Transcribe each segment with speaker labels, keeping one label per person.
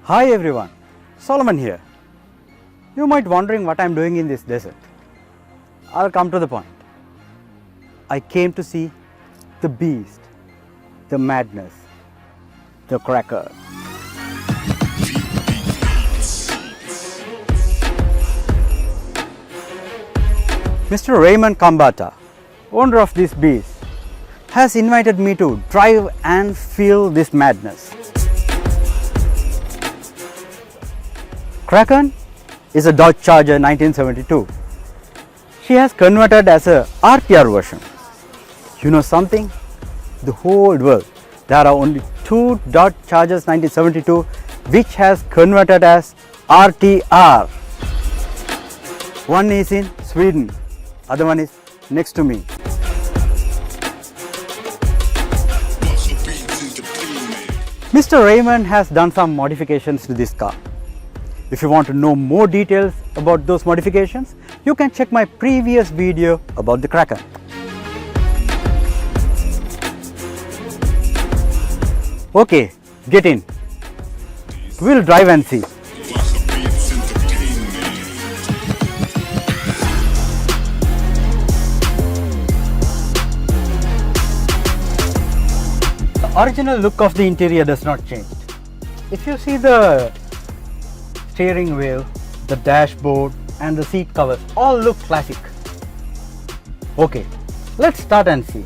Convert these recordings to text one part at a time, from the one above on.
Speaker 1: Hi everyone, Soloman here. You might wondering what I am doing in this desert. I'll come to the point. I came to see the beast, the madness, the Kraken. Mr. Rayomand Kambata, owner of this beast, has invited me to drive and feel this madness. Kraken is a Dodge Charger 1972. She has converted as a RTR version. You know something? The whole world, there are only two Dodge Chargers 1972 which has converted as RTR. One is in Sweden, other one is next to me. Mr. Rayomand has done some modifications to this car. If you want to know more details about those modifications, you can check my previous video about the Kraken. Okay, get in. We'll drive and see. The original look of the interior does not change. If you see the steering wheel, the dashboard and the seat covers all look classic. Okay, let's start and see.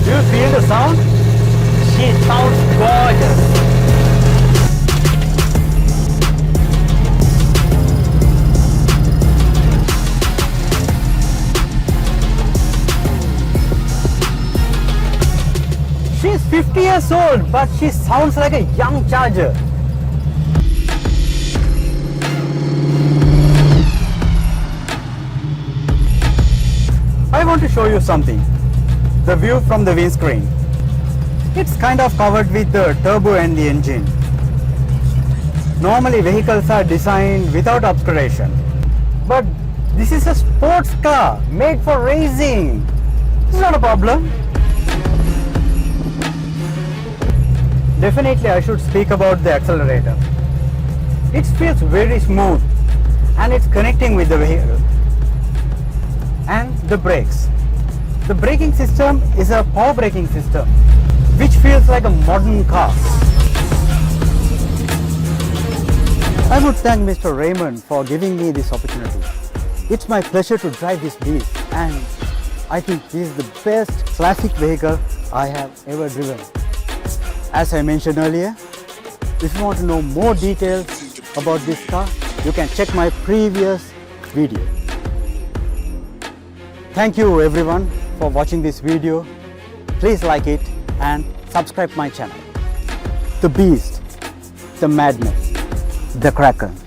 Speaker 1: Do you feel the sound? She sounds gorgeous. She's 50 years old, but she sounds like a young Charger. I want to show you something. The view from the windscreen. It's kind of covered with the turbo and the engine. Normally vehicles are designed without obscuration. But this is a sports car made for racing. It's not a problem. Definitely I should speak about the accelerator. It feels very smooth and it's connecting with the vehicle. And the brakes. The braking system is a power braking system which feels like a modern car. I would thank Mr. Rayomand for giving me this opportunity. It's my pleasure to drive this beast and I think this is the best classic vehicle I have ever driven. As I mentioned earlier, if you want to know more details about this car, you can check my previous video. Thank you everyone for watching this video. Please like it and subscribe my channel. The Beast, the Madness, the Kraken.